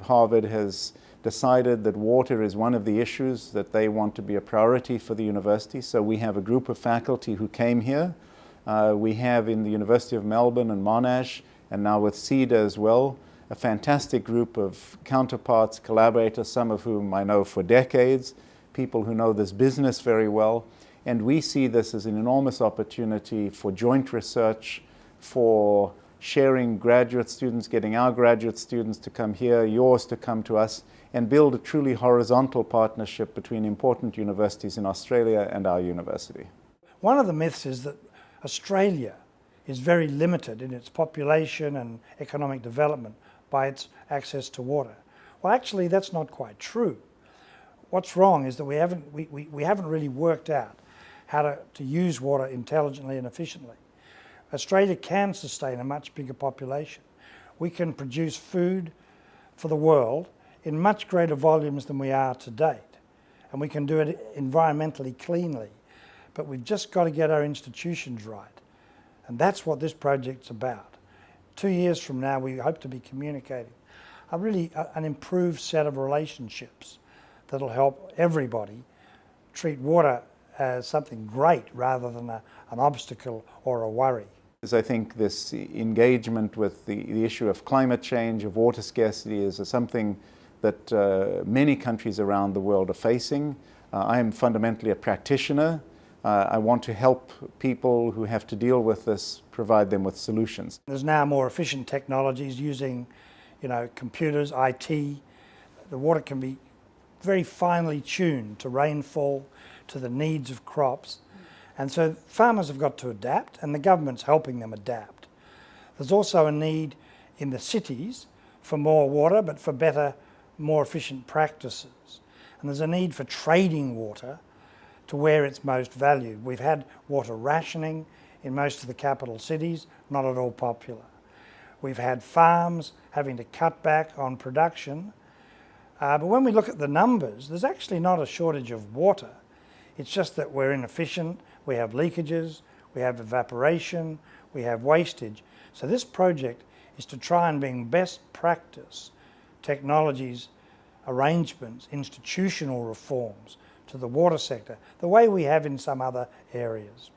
Harvard has decided that water is one of the issues that they want to be a priority for the university. So we have a group of faculty who came here. We have in the University of Melbourne and Monash, and now with CEDA as well, a fantastic group of counterparts, collaborators, some of whom I know for decades, people who know this business very well. And we see this as an enormous opportunity for joint research, for sharing graduate students, getting our graduate students to come here, yours to come to us, and build a truly horizontal partnership between important universities in Australia and our university. One of the myths is that Australia is very limited in its population and economic development by its access to water. Well, actually, that's not quite true. What's wrong is that we haven't really worked out how to use water intelligently and efficiently. Australia can sustain a much bigger population. We can produce food for the world in much greater volumes than we are to date. And we can do it environmentally cleanly. But we've just got to get our institutions right. And that's what this project's about. 2 years from now, we hope to be communicating an improved set of relationships that'll help everybody treat water as something great rather than an obstacle or a worry. I think this engagement with the issue of climate change, of water scarcity, is something that many countries around the world are facing. I am fundamentally a practitioner. I want to help people who have to deal with this, provide them with solutions. There's now more efficient technologies using, computers, IT. The water can be very finely tuned to rainfall, to the needs of crops. And so farmers have got to adapt, and the government's helping them adapt. There's also a need in the cities for more water, but for better, more efficient practices. And there's a need for trading water to where it's most valued. We've had water rationing in most of the capital cities, not at all popular. We've had farms having to cut back on production. But when we look at the numbers, there's actually not a shortage of water. It's just that we're inefficient, we have leakages, we have evaporation, we have wastage. So this project is to try and bring best practice, technologies, arrangements, institutional reforms to the water sector, the way we have in some other areas.